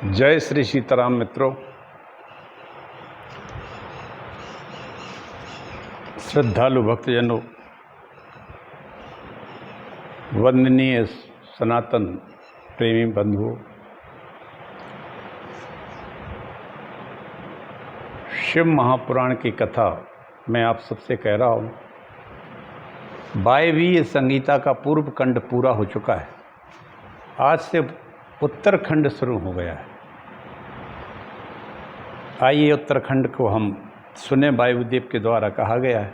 जय श्री सीताराम मित्रों। श्रद्धालु भक्तजनों, वंदनीय सनातन प्रेमी बंधुओं, शिव महापुराण की कथा मैं आप सबसे कह रहा हूँ। वायवीय संगीता का पूर्व खंड पूरा हो चुका है। आज से उत्तरखंड शुरू हो गया है। आइए उत्तराखंड को हम सुने। वायुदेव के द्वारा कहा गया है।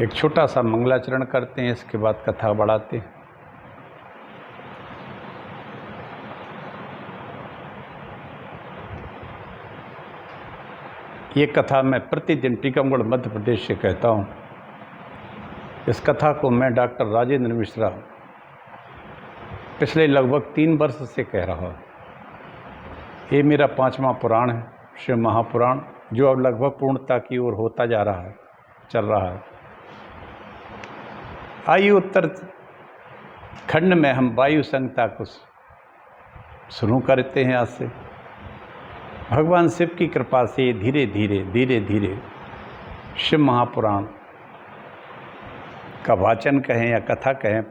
एक छोटा सा मंगलाचरण करते हैं, इसके बाद कथा बढ़ाते हैं। ये कथा मैं प्रतिदिन टीकमगढ़ मध्य प्रदेश से कहता हूँ। इस कथा को मैं डॉक्टर राजेंद्र मिश्रा पिछले लगभग 3 वर्ष से कह रहा हूँ। ये मेरा 5वां पुराण है, शिव महापुराण, जो अब लगभग पूर्णता की ओर होता जा रहा है, चल रहा है। आइए उत्तराखंड में हम वायु संहिता को शुरू करते हैं। आज से भगवान शिव की कृपा से धीरे धीरे शिव महापुराण का वाचन कहें या कथा कहें,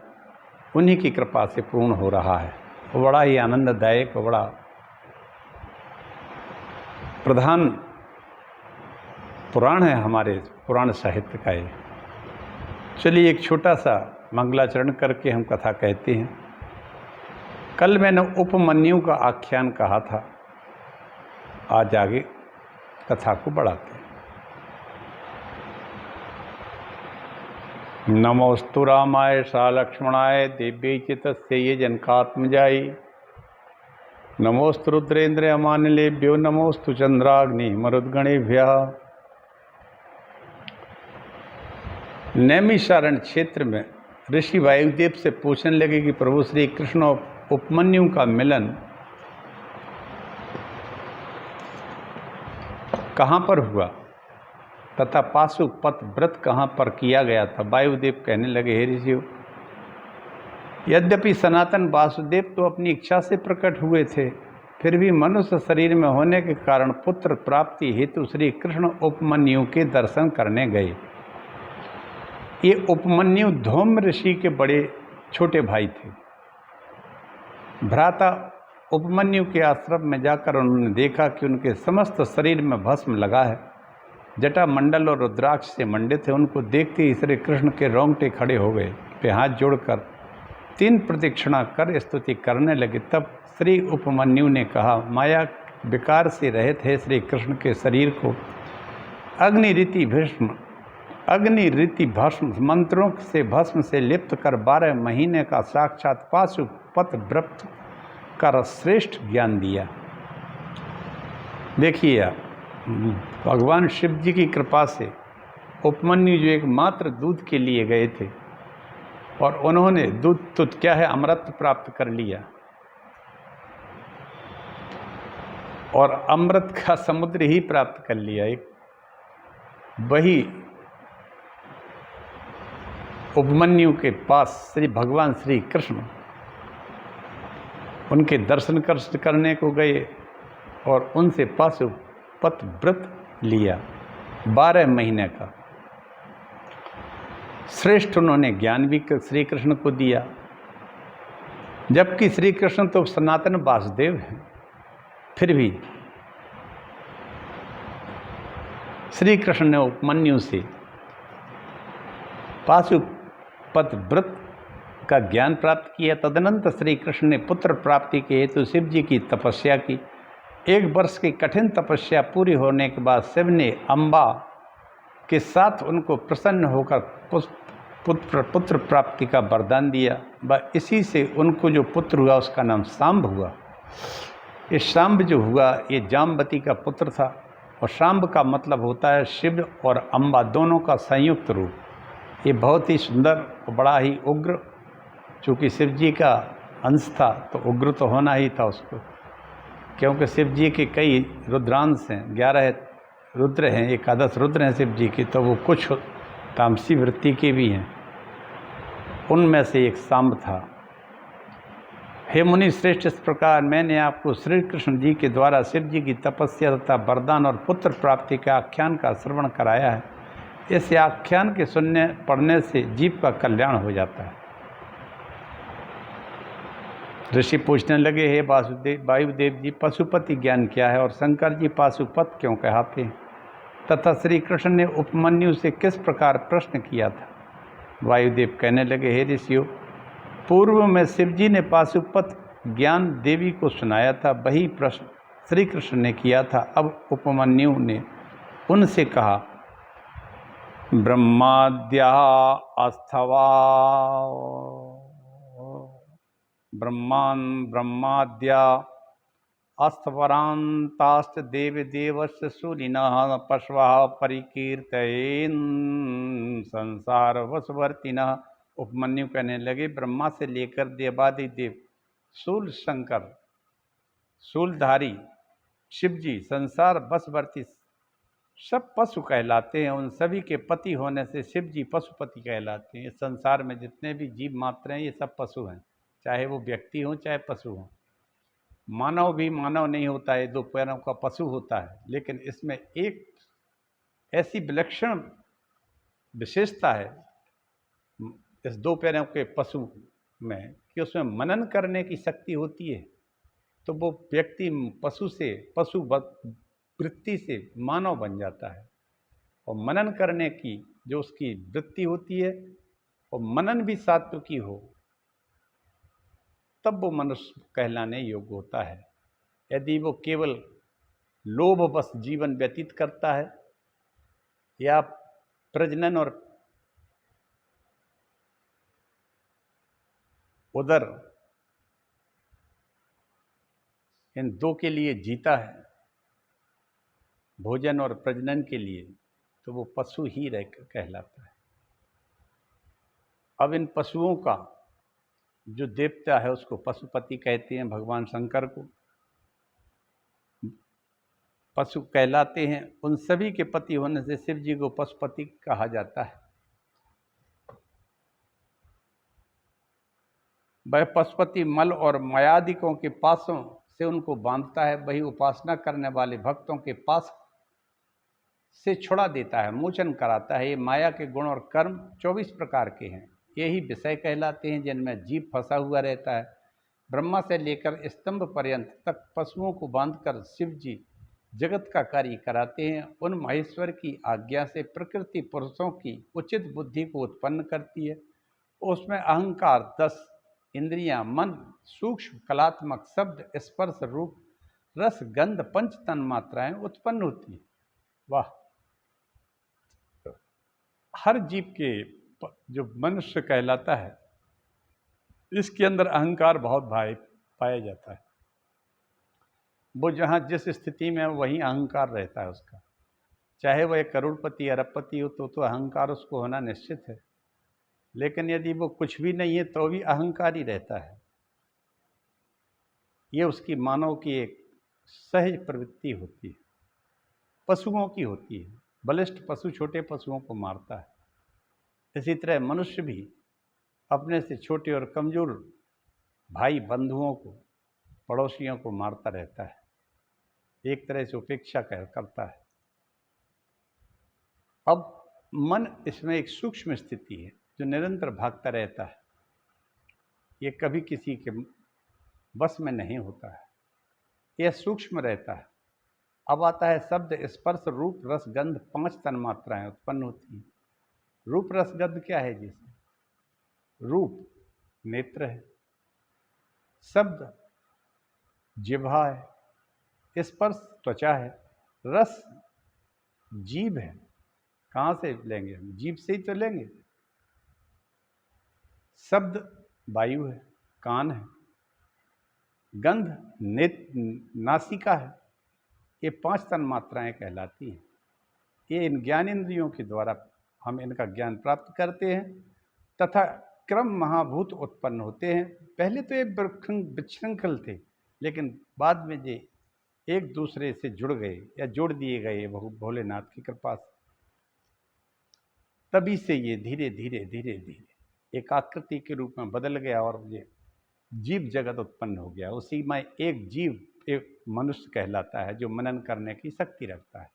उन्हीं की कृपा से पूर्ण हो रहा है। वो बड़ा ही आनंददायक, बड़ा प्रधान पुराण है हमारे पुराण साहित्य का। ये चलिए एक छोटा सा मंगलाचरण करके हम कथा कहते हैं। कल मैंने उपमन्यु का आख्यान कहा था, आज आगे कथा को बढ़ाते हैं। नमोस्तु रामाय सा लक्ष्मणाय दिव्यै च तस्यै जनकात्मजायै। नमोस्तु रुद्रेन्द्र अमानिलेभ्यो नमोस्तु चंद्राग्नि मरुद्गणेभ्यः। नैमिषारण्य क्षेत्र में ऋषि वायुदेव से पूछने लगे कि प्रभु श्री कृष्ण और उपमन्यु का मिलन कहाँ पर हुआ तथा पाशुपत व्रत कहाँ पर किया गया था। वायुदेव कहने लगे, हे ऋषियों, यद्यपि सनातन वासुदेव तो अपनी इच्छा से प्रकट हुए थे, फिर भी मनुष्य शरीर में होने के कारण पुत्र प्राप्ति हेतु श्री कृष्ण उपमन्यु के दर्शन करने गए। ये उपमन्यु धौम्य ऋषि के बड़े छोटे भाई थे। भ्राता उपमन्यु के आश्रम में जाकर उन्होंने देखा कि उनके समस्त शरीर में भस्म लगा है, जटा मंडल और रुद्राक्ष से मंडित है। उनको देखते ही श्री कृष्ण के रोंगटे खड़े हो गए। पे हाथ जोड़कर 3 प्रदक्षिणा कर स्तुति करने लगे। तब श्री उपमन्यु ने कहा, माया विकार से रहित है श्री कृष्ण के शरीर को अग्निरीति भस्म मंत्रों से भस्म से लिप्त कर 12 महीने का साक्षात पाशुपत व्रत का श्रेष्ठ ज्ञान दिया। देखिए, भगवान शिव जी की कृपा से उपमन्यु जो एकमात्र दूध के लिए गए थे और उन्होंने दूध तो क्या है, अमृत प्राप्त कर लिया और अमृत का समुद्र ही प्राप्त कर लिया। एक वही उपमन्यु के पास श्री भगवान श्री कृष्ण उनके दर्शन करने को गए और उनसे पाशुपत व्रत लिया 12 महीने का। श्रेष्ठ उन्होंने ज्ञान भी श्री कृष्ण को दिया। जबकि श्री कृष्ण तो सनातन वासुदेव हैं, फिर भी श्री कृष्ण ने उपमन्यु से पाशुपत व्रत का ज्ञान प्राप्त किया। तदनंतर श्री कृष्ण ने पुत्र प्राप्ति के हेतु शिव जी की तपस्या की। 1 वर्ष की कठिन तपस्या पूरी होने के बाद शिव ने अम्बा के साथ उनको प्रसन्न होकर पुत्र प्राप्ति का वरदान दिया। व इसी से उनको जो पुत्र हुआ उसका नाम शांब हुआ। ये शांब जो हुआ ये जाम्बती का पुत्र था, और शांब का मतलब होता है शिव और अम्बा दोनों का संयुक्त रूप। ये बहुत ही सुंदर और बड़ा ही उग्र, चूँकि शिव जी का अंश था तो उग्र तो होना ही था उसको, क्योंकि शिव जी के कई रुद्रांश हैं, 11 रुद्र हैं, 11 रुद्र हैं शिव जी के, तो वो कुछ तामसी वृत्ति के भी हैं। उनमें से एक सांब था। हे मुनि श्रेष्ठ, इस प्रकार मैंने आपको श्री कृष्ण जी के द्वारा शिव जी की तपस्या तथा वरदान और पुत्र प्राप्ति के आख्यान का श्रवण कराया है। इस आख्यान के सुनने पढ़ने से जीव का कल्याण हो जाता है। ऋषि पूछने लगे, हे वायुदेव जी, पशुपति ज्ञान क्या है और शंकर जी पाशुपत क्यों कहते हैं तथा श्री कृष्ण ने उपमन्यु से किस प्रकार प्रश्न किया था? वायुदेव कहने लगे, हे ऋषियों, पूर्व में शिव जी ने पाशुपत ज्ञान देवी को सुनाया था, वही प्रश्न श्री कृष्ण ने किया था। अब उपमन्यु ने उनसे कहा, ब्रह्माद्या अस्थवा ब्रह्माद्या अस्थवरांताश्च देवदेवस्य शूलिनः पशवः परिकीर्तयेन् संसार वशवर्तिनः। उपमन्यु कहने लगे, ब्रह्मा से लेकर देवादि देव, शूल शंकर, शूलधारी शिवजी, संसार बसवर्ती सब पशु कहलाते हैं। उन सभी के पति होने से शिव जी पशुपति कहलाते हैं। इस संसार में जितने भी जीव मात्र हैं ये सब पशु हैं, चाहे वो व्यक्ति हों चाहे पशु हों। मानव भी मानव नहीं होता है, दो पैरों का पशु होता है, लेकिन इसमें एक ऐसी विलक्षण विशेषता है इस दो पैरों के पशु में कि उसमें मनन करने की शक्ति होती है। तो वो व्यक्ति पशु से, पशु वृत्ति से मानव बन जाता है। और मनन करने की जो उसकी वृत्ति होती है, और मनन भी सात्विकी हो, तब वो मनुष्य कहलाने योग्य होता है। यदि वो केवल लोभवश जीवन व्यतीत करता है या प्रजनन और उदर इन दो के लिए जीता है, भोजन और प्रजनन के लिए, तो वो पशु ही रह कहलाता है। अब इन पशुओं का जो देवता है उसको पशुपति कहते हैं। भगवान शंकर को पशु कहलाते हैं। उन सभी के पति होने से शिव जी को पशुपति कहा जाता है। वह पशुपति मल और मायादिकों के पासों से उनको बांधता है, वही उपासना करने वाले भक्तों के पास से छुड़ा देता है, मोचन कराता है। ये माया के गुण और कर्म 24 प्रकार के हैं। यही विषय कहलाते हैं जिनमें जीव फंसा हुआ रहता है। ब्रह्मा से लेकर स्तंभ पर्यंत तक पशुओं को बांधकर शिव जी जगत का कार्य कराते हैं। उन महेश्वर की आज्ञा से प्रकृति पुरुषों की उचित बुद्धि को उत्पन्न करती है। उसमें अहंकार, 10 इंद्रियां, मन, सूक्ष्म कलात्मक शब्द, स्पर्श, रूप, रस, गंध, पंच तन्मात्राएं उत्पन्न होती हैं। वाह! हर जीव के जो मनुष्य कहलाता है, इसके अंदर अहंकार बहुत पाया जाता है। वो जहाँ जिस स्थिति में वही अहंकार रहता है उसका। चाहे वह एक करोड़पति अरबपति हो तो अहंकार उसको होना निश्चित है, लेकिन यदि वो कुछ भी नहीं है तो भी अहंकार ही रहता है। ये उसकी मानव की एक सहज प्रवृत्ति होती है, पशुओं की होती है। बलिष्ठ पशु छोटे पशुओं को मारता है, इसी तरह मनुष्य भी अपने से छोटे और कमज़ोर भाई बंधुओं को, पड़ोसियों को मारता रहता है, एक तरह से उपेक्षा करता है। अब मन इसमें एक सूक्ष्म स्थिति है जो निरंतर भागता रहता है। ये कभी किसी के बस में नहीं होता है, यह सूक्ष्म रहता है। अब आता है शब्द, स्पर्श, रूप, रस, गंध, 5 तन्मात्राएं उत्पन्न होती हैं। रूप रस गंध क्या है? जैसे रूप नेत्र है, शब्द जिह्वा है, स्पर्श त्वचा है, रस जीभ है। कहाँ से लेंगे? हम जीभ से ही तो लेंगे। शब्द वायु है, कान है, गंध नासिका है। ये 5 तन्मात्राएं कहलाती हैं। ये इन ज्ञानेंद्रियों के द्वारा हम इनका ज्ञान प्राप्त करते हैं तथा क्रम महाभूत उत्पन्न होते हैं। पहले तो ये विशृंखल थे, लेकिन बाद में ये एक दूसरे से जुड़ गए या जोड़ दिए गए भोलेनाथ की कृपा से। तभी से ये धीरे धीरे धीरे धीरे एक आकृति के रूप में बदल गया और ये जीव जगत उत्पन्न हो गया। उसी में एक जीव एक मनुष्य कहलाता है जो मनन करने की शक्ति रखता है।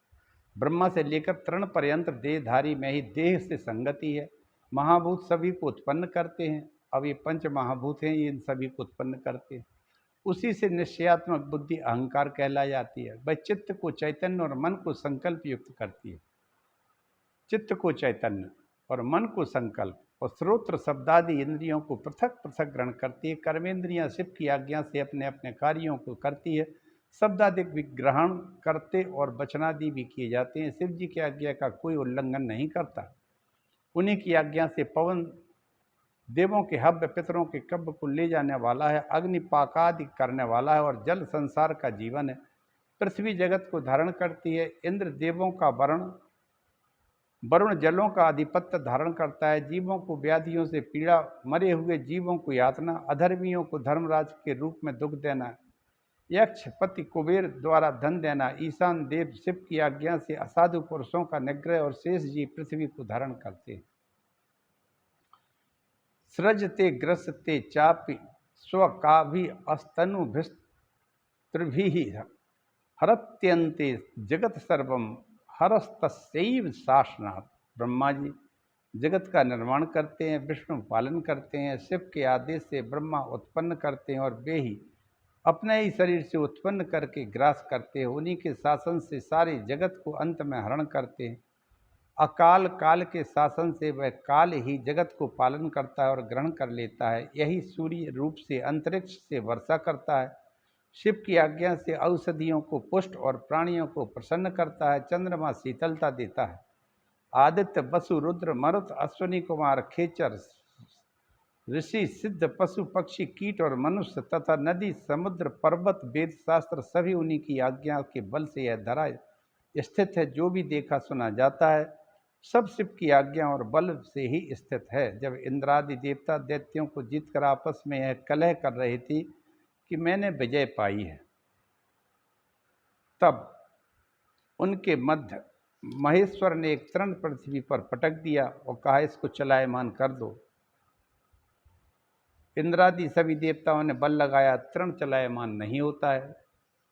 ब्रह्मा से लेकर तृण पर्यंत देहधारी में ही देह से संगति है। महाभूत सभी को उत्पन्न करते हैं। अब ये पंच महाभूत हैं, ये इन सभी को उत्पन्न करते हैं। उसी से निश्चयात्मक बुद्धि अहंकार कहला जाती है। वह चित्त को चैतन्य और मन को संकल्प युक्त करती है। चित्त को चैतन्य और मन को संकल्प और श्रोत्र शब्दादि इंद्रियों को पृथक पृथक ग्रहण करती है। कर्मेंद्रियां शिव की आज्ञा से अपने अपने कार्यों को करती है। शब्दादिक भी ग्रहण करते और वचनादि भी किए जाते हैं। शिव जी की आज्ञा का कोई उल्लंघन नहीं करता। उन्हीं की आज्ञा से पवन देवों के हव्य पितरों के कब्र को ले जाने वाला है। अग्नि पाकादि करने वाला है और जल संसार का जीवन है। पृथ्वी जगत को धारण करती है। इंद्र देवों का वरुण जलों का आधिपत्य धारण करता है। जीवों को व्याधियों से पीड़ा, मरे हुए जीवों को यातना, अधर्मियों को धर्मराज के रूप में दुख देना, यक्ष पति कुबेर द्वारा धन देना। ईशान देव शिव की आज्ञा से असाधु पुरुषों का निग्रह और शेष जीव पृथ्वी को धारण करते हैं। सृजते ग्रसते चापि स्वकाभि अस्तनु भिस्त्रिभिः हरत्यन्ते जगत सर्वम हरस्तस्यैव शासनात्। ब्रह्मा जी जगत का निर्माण करते हैं, विष्णु पालन करते हैं, शिव के आदेश से ब्रह्मा उत्पन्न करते हैं और वे ही अपने ही शरीर से उत्पन्न करके ग्रास करते हैं। उन्हीं के शासन से सारे जगत को अंत में हरण करते हैं। अकाल काल के शासन से वह काल ही जगत को पालन करता है और ग्रहण कर लेता है। यही सूर्य रूप से अंतरिक्ष से वर्षा करता है। शिव की आज्ञा से औषधियों को पुष्ट और प्राणियों को प्रसन्न करता है। चंद्रमा शीतलता देता है। आदित्य वसु रुद्र मरुत अश्विनी कुमार खेचर ऋषि सिद्ध पशु पक्षी कीट और मनुष्य तथा नदी समुद्र पर्वत वेद शास्त्र सभी उन्हीं की आज्ञा के बल से यह धरा स्थित है। जो भी देखा सुना जाता है सब शिव की आज्ञा और बल से ही स्थित है। जब इंद्रादि देवता दैत्यों को जीतकर आपस में यह कलह कर रही थी कि मैंने विजय पाई है, तब उनके मध्य महेश्वर ने एक तृण पृथ्वी पर पटक दिया और कहा इसको चलायमान कर दो। इंद्रादि सभी देवताओं ने बल लगाया, तृण चलायमान नहीं होता है।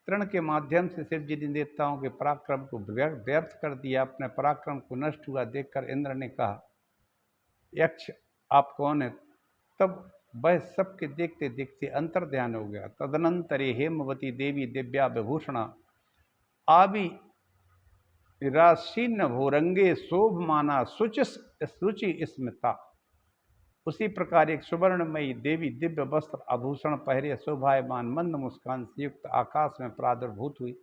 तृण के माध्यम से शिव जी ने देवताओं के पराक्रम को व्यर्थ कर दिया। अपने पराक्रम को नष्ट हुआ देखकर इंद्र ने कहा यक्ष आप कौन है? तब वह सबके देखते देखते अंतर ध्यान हो गया। तदनंतरे हेमवती देवी दिव्या विभूषणा आबि राशीन भोरंगे शोभमाना शुचि स्मिता। उसी प्रकार एक सुवर्णमयी देवी दिव्य वस्त्र आभूषण पहरे शोभायमान मंद मुस्कान से युक्त आकाश में प्रादुर्भूत हुई।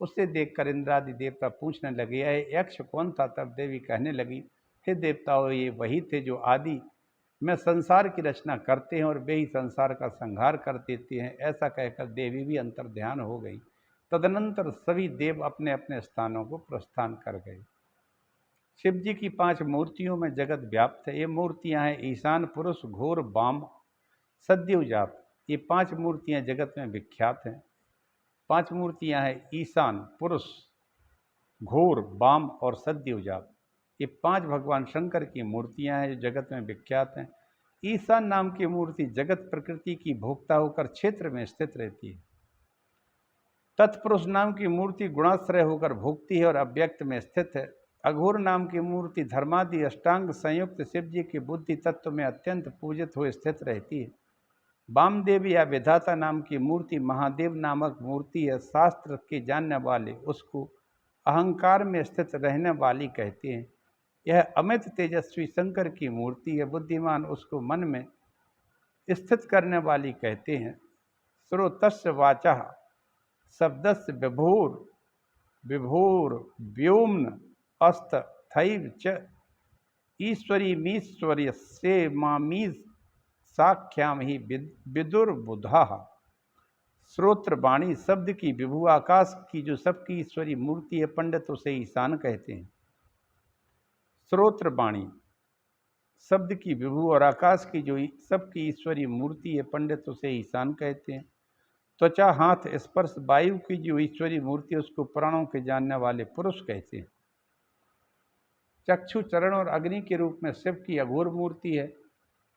उससे देखकर इंद्रादि देवता पूछने लगे यह यक्ष कौन था? तब देवी कहने लगी हे देवताओं, ये वही थे जो आदि में संसार की रचना करते हैं और वे ही संसार का संहार कर देते हैं। ऐसा कहकर देवी भी अंतर ध्यान हो गई। तदनंतर सभी देव अपने अपने स्थानों को प्रस्थान कर गए। शिव जी की 5 मूर्तियों में जगत व्याप्त है। ये मूर्तियां हैं ईशान पुरुष घोर बाम सद्युजात। ये 5 मूर्तियां जगत में विख्यात हैं। 5 मूर्तियां हैं ईशान पुरुष घोर बाम और सद्युजात। ये 5 भगवान शंकर की मूर्तियां हैं जो जगत में विख्यात हैं। ईशान नाम की मूर्ति जगत प्रकृति की भोक्ता होकर क्षेत्र में स्थित रहती है। तत्पुरुष नाम की मूर्ति गुणाश्रय होकर भोगती है और अव्यक्त में स्थित है। अघोर नाम की मूर्ति धर्मादि अष्टांग संयुक्त शिव जी के बुद्धि तत्व में अत्यंत पूजित हुए स्थित रहती है। वामदेव या विधाता नाम की मूर्ति महादेव नामक मूर्ति है। शास्त्र के जानने वाले उसको अहंकार में स्थित रहने वाली कहते हैं। यह अमित तेजस्वी शंकर की मूर्ति है। बुद्धिमान उसको मन में स्थित करने वाली कहते हैं। श्रोतस्य वाचा शब्दस्य विभोर विभोर व्योम्न अस्त थैव च ईश्वरी मीश्वर्य से मामीज साख्याम ही विदुर्बुधा। श्रोत्रवाणी शब्द की विभु आकाश की जो सबकी ईश्वरी मूर्ति है, पंडित उसे ईशान कहते हैं। श्रोत्रवाणी शब्द की विभु और आकाश की जो सबकी ईश्वरी मूर्ति है, पंडित उसे ईशान कहते हैं। त्वचा हाथ स्पर्श वायु की जो ईश्वरी मूर्ति है उसको प्राणों के जानने वाले पुरुष कहते हैं। चक्षु चरण और अग्नि के रूप में शिव की अघोर मूर्ति है।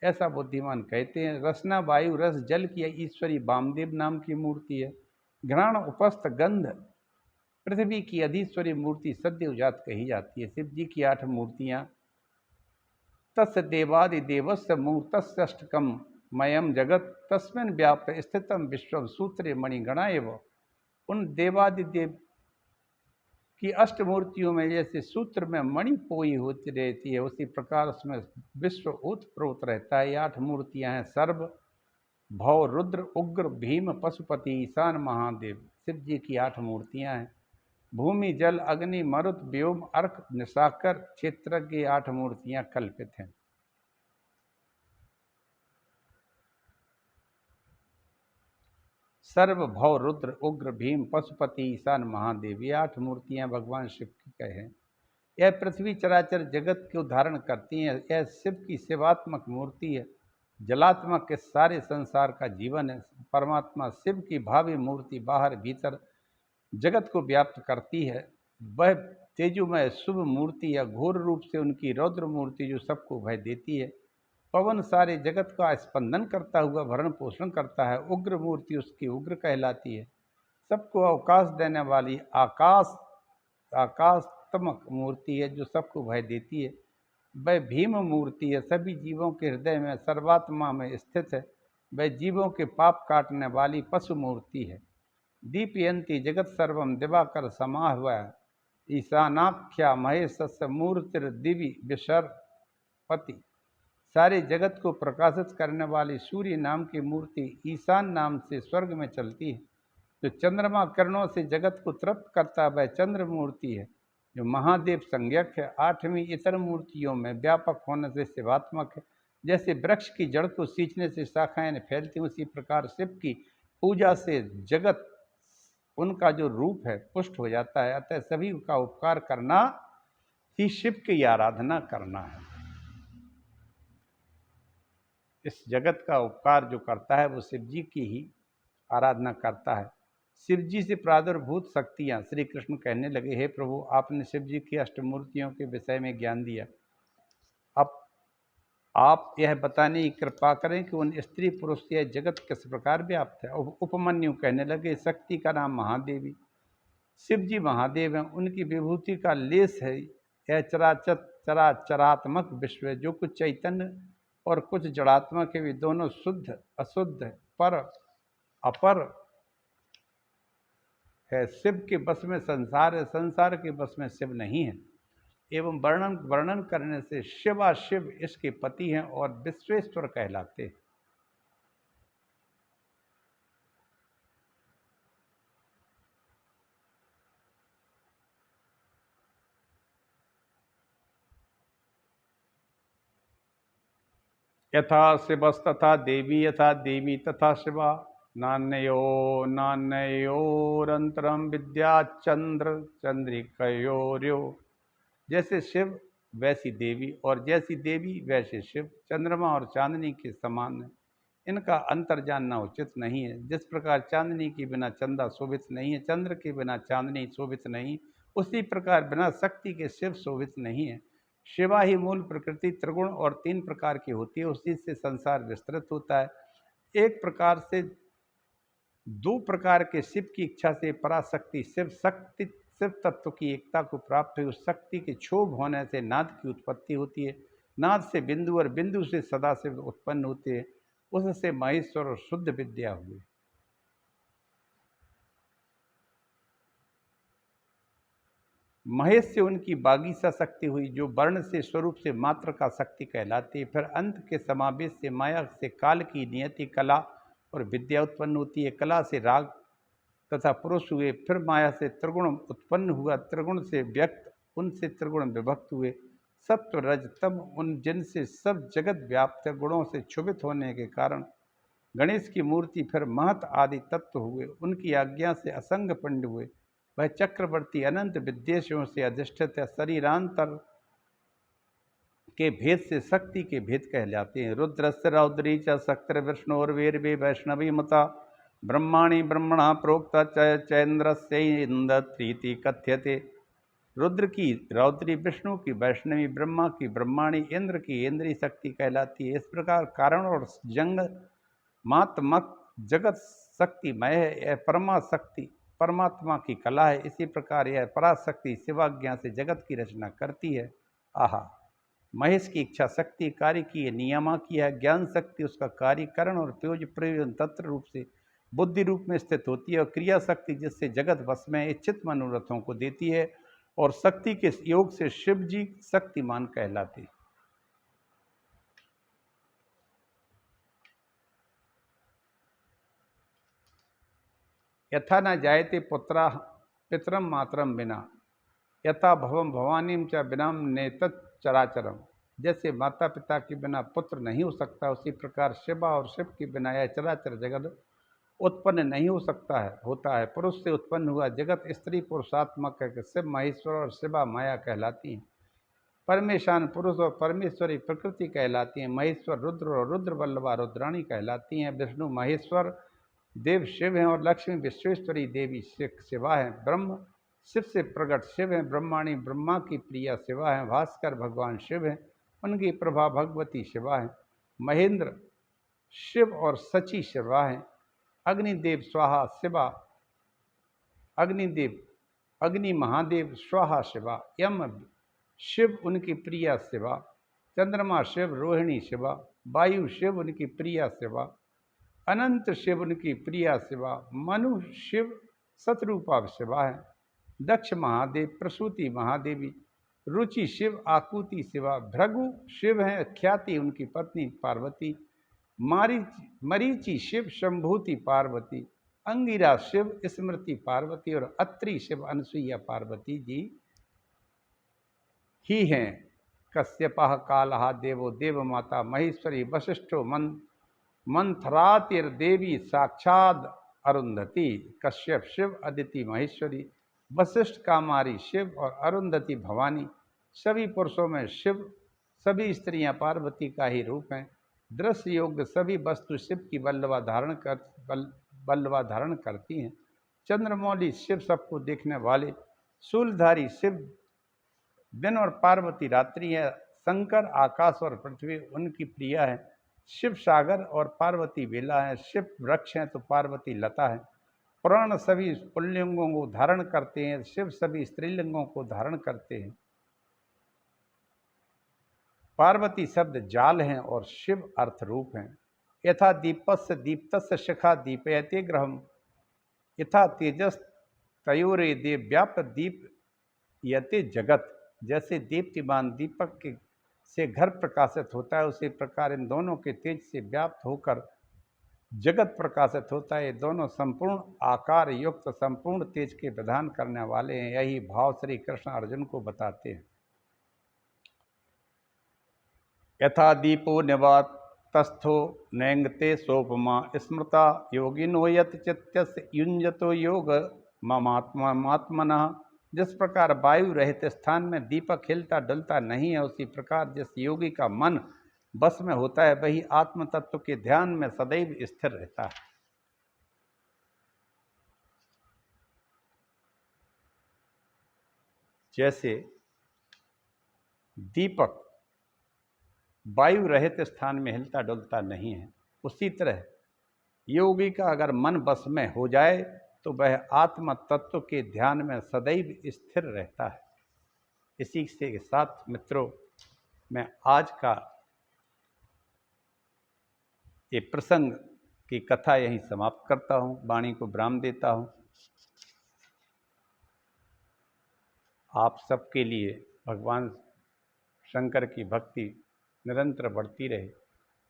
ऐसा बुद्धिमान कहते हैं। रसना वायु रस जल की ईश्वरी वामदेव नाम की मूर्ति है। घ्राण उपस्थ गंध पृथ्वी की अधीश्वरी मूर्ति सद्य उजात कही जाती है। शिव जी की 8 मूर्तियाँ तस्य देवादिदेवस्य मूर्तस्यष्टकम मयम जगत तस्मिन् व्याप्त स्थितम विश्वम सूत्रे मणिगणा एवं। उन देवादिदेव की 8 मूर्तियों में जैसे सूत्र में मणि पोई होती रहती है, उसी प्रकार उसमें विश्व ओतप्रोत रहता है। ये 8 मूर्तियां हैं। सर्व भव रुद्र उग्र भीम पशुपति ईशान महादेव शिव जी की 8 मूर्तियां हैं। भूमि जल अग्नि मरुत व्योम अर्क निशाकर क्षेत्र की 8 मूर्तियां कल्पित हैं। सर्व भव रुद्र उग्र भीम पशुपति ईशान महादेव ये 8 मूर्तियां भगवान शिव की कहे हैं। यह पृथ्वी चराचर जगत को धारण करती हैं। यह शिव की शिवात्मक मूर्ति है। जलात्मक के सारे संसार का जीवन है। परमात्मा शिव की भावी मूर्ति बाहर भीतर जगत को व्याप्त करती है। वह तेजोमय शुभ मूर्ति या घोर रूप से उनकी रौद्र मूर्ति जो सबको भय देती है। पवन सारे जगत का स्पंदन करता हुआ भरण पोषण करता है। उग्र मूर्ति उसकी उग्र कहलाती है। सबको अवकाश देने वाली आकाशत्मक मूर्ति है जो सबको भय देती है। वह भीम मूर्ति है। सभी जीवों के हृदय में सर्वात्मा में स्थित है। वह जीवों के पाप काटने वाली पशु मूर्ति है। दीपयंती जगत सर्वम दिवाकर समाह्व ईशानाख्या महेशस्य मूर्तिर्दिवि विशरपति। सारे जगत को प्रकाशित करने वाली सूर्य नाम की मूर्ति ईशान नाम से स्वर्ग में चलती है। जो चंद्रमा किरणों से जगत को तृप्त करता है वह चंद्र मूर्ति है जो महादेव संज्ञक है। 8वीं इतर मूर्तियों में व्यापक होने से शिवात्मक है। जैसे वृक्ष की जड़ को सींचने से शाखाएं फैलती, उसी प्रकार शिव की पूजा से जगत उनका जो रूप है पुष्ट हो जाता है। अतः सभी का उपकार करना ही शिव की आराधना करना है। इस जगत का उपकार जो करता है वो शिव जी की ही आराधना करता है। शिव जी से प्रादुर्भूत शक्तियाँ। श्री कृष्ण कहने लगे, हे प्रभु, आपने शिव जी की अष्टमूर्तियों के विषय में ज्ञान दिया। अब आप यह बताने की कृपा करें कि उन स्त्री पुरुष से यह जगत किस प्रकार व्याप्त है। उपमन्यु कहने लगे, शक्ति का नाम महादेवी। शिव जी महादेव हैं। उनकी विभूति का लेस है। यह चराचरात्मक विश्व है। जो कुछ चैतन्य और कुछ जड़ात्मक है वे दोनों शुद्ध अशुद्ध पर अपर है। शिव के बस में संसार है, संसार के बस में शिव नहीं है। एवं वर्णन करने से शिव इसके पति हैं और विश्वेश्वर कहलाते हैं। यथा शिवस्तथा देवी यथा देवी तथा शिवा नान्योरंतरम विद्या चंद्रिकयोर्यो। जैसे शिव वैसी देवी और जैसी देवी वैसे शिव चंद्रमा और चांदनी के समान है। इनका अंतर जानना उचित नहीं है। जिस प्रकार चांदनी के बिना चंदा शोभित नहीं है, चंद्र के बिना चांदनी शोभित नहीं, उसी प्रकार बिना शक्ति के शिव शोभित नहीं है। शिवा ही मूल प्रकृति त्रिगुण और 3 प्रकार की होती है। उसी से संसार विस्तृत होता है। एक प्रकार से 2 प्रकार के शिव की इच्छा से पराशक्ति शिव तत्व की एकता को प्राप्त हुई। उस शक्ति के क्षोभ होने से नाद की उत्पत्ति होती है। नाद से बिंदु और बिंदु से सदाशिव उत्पन्न होते हैं। उससे महेश्वर और शुद्ध विद्या हुई। महेश से उनकी बागीसा शक्ति हुई जो वर्ण से स्वरूप से मात्र का शक्ति कहलाती है। फिर अंत के समावेश से माया से काल की नियति कला और विद्या उत्पन्न होती है। कला से राग तथा पुरुष हुए। फिर माया से त्रिगुण उत्पन्न हुआ। त्रिगुण से व्यक्त, उनसे त्रिगुण विभक्त हुए। सत्व रज तम उन जिनसे सब जगत व्याप्त है। गुणों से क्षुभित होने के कारण गणेश की मूर्ति फिर महत आदि तत्व हुए। उनकी आज्ञा से असंग पिंड हुए। वह चक्रवर्ती अनंत विद्वेषों से अधिष्ठित है। शरीरांतर के भेद से शक्ति के भेद कहलाते हैं। रुद्रस्य रौद्री च शक्तिर विष्णुर्वीर्वे वैष्णवी मता ब्रह्माणि ब्रह्मणा प्रोक्ता चैन्द्रस्य इंद्रीति कथ्यते। रुद्र की रौद्री, विष्णु की वैष्णवी, ब्रह्मा की ब्रह्माणी, इंद्र की इंद्रिय शक्ति कहलाती है। इस प्रकार कारण और जंग मात्मक जगत शक्तिमय है। यह परमा शक्ति परमात्मा की कला है। इसी प्रकार यह पराशक्ति शिवाज्ञा से जगत की रचना करती है। आहा, महेश की इच्छा शक्ति कार्य की नियामकी है। ज्ञान शक्ति उसका कार्यकरण और प्रयोजन तत्व रूप से बुद्धि रूप में स्थित होती है, और क्रिया शक्ति जिससे जगत वश में इच्छित मनोरथों को देती है, और शक्ति के योग से शिव जी शक्तिमान कहलाते। यथा न जायते पुत्रा पितरम मातरम बिना, यथा भवम भवानीम च बिना नेतत् चराचरम। जैसे माता पिता के बिना पुत्र नहीं हो सकता, उसी प्रकार शिवा और शिव के बिना यह चराचर जगत उत्पन्न नहीं हो सकता है होता है। पुरुष से उत्पन्न हुआ जगत स्त्री पुरुषात्मक है। शिव महेश्वर और शिवा माया कहलाती हैं। परमेशान पुरुष और परमेश्वरी प्रकृति कहलाती हैं। महेश्वर रुद्र और रुद्र वल्लभा रुद्राणी कहलाती हैं। विष्णु महेश्वर देव शिव हैं, और लक्ष्मी विश्वेश्वरी देवी शिवा हैं। ब्रह्म शिव से प्रकट शिव हैं। ब्रह्माणी ब्रह्मा की प्रिया शिवा हैं। भास्कर भगवान शिव हैं, उनकी प्रभा भगवती शिवा हैं। महेंद्र शिव और सची शिवा हैं। अग्निदेव स्वाहा शिवा, अग्निदेव अग्नि महादेव स्वाहा शिवा। यम शिव उनकी प्रिया शिवा। चंद्रमा शिव रोहिणी शिवा। वायु शिव उनकी प्रिया शिवा। अनंत शिव उनकी प्रिया शिवा। मनु शिव शत्रुपा शिवा है। दक्ष महादेव प्रसूति महादेवी। रुचि शिव आकुति शिवा। भृगु शिव हैं, ख्याति उनकी पत्नी पार्वती। मरीचि शिव शंभूति पार्वती। अंगिरा शिव स्मृति पार्वती, और अत्रि शिव अनसुईया पार्वती जी ही हैं। कश्यपः कालः देवो देव माता महेश्वरी। वशिष्ठो मंथरातिर्देवी साक्षाद अरुंधति। कश्यप शिव अदिति महेश्वरी। वशिष्ठ कामारी शिव और अरुंधति भवानी। सभी पुरुषों में शिव, सभी स्त्रियां पार्वती का ही रूप हैं। दृश्य योग्य सभी वस्तु शिव की बल्लवा धारण करती हैं। चंद्रमौली शिव सबको देखने वाले। शूलधारी शिव दिन और पार्वती रात्रि है। शंकर आकाश और पृथ्वी उनकी प्रिया है। शिव सागर और पार्वती बेला है। शिव वृक्ष हैं तो पार्वती लता है। पुराण सभी पुल्लिंगों को धारण करते हैं। शिव सभी स्त्रीलिंगों को धारण करते हैं। पार्वती शब्द जाल हैं और शिव अर्थ रूप हैं। यथा दीपस्य दीप्तस्य शिखा दीपयते गृहम, यथा तेजस तयोरे देव व्याप्त दीप यते जगत। जैसे दीप्तिमान दीपक के से घर प्रकाशित होता है, उसी प्रकार इन दोनों के तेज से व्याप्त होकर जगत प्रकाशित होता है। ये दोनों संपूर्ण आकार युक्त संपूर्ण तेज के प्रदान करने वाले हैं। यही भाव श्री कृष्ण अर्जुन को बताते हैं। यथा दीपो निवातस्थो नैंगते सोपमा स्मृता योगिनो यत चित्तस्य युञ्जतो योग ममात्मनः। जिस प्रकार वायु रहित स्थान में दीपक हिलता डलता नहीं है, उसी प्रकार जिस योगी का मन बस में होता है, वही आत्म तत्व के ध्यान में सदैव स्थिर रहता है। जैसे दीपक वायु रहित स्थान में हिलता डुलता नहीं है, उसी तरह योगी का अगर मन बस में हो जाए तो वह आत्म तत्व के ध्यान में सदैव स्थिर रहता है। इसी के साथ मित्रों, मैं आज का ये प्रसंग की कथा यहीं समाप्त करता हूँ, वाणी को विराम देता हूँ। आप सबके लिए भगवान शंकर की भक्ति निरंतर बढ़ती रहे।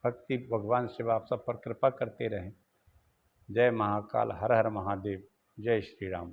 भक्ति भगवान शिव आप सब पर कृपा करते रहें। जय महाकाल, हर हर महादेव, जय श्री राम।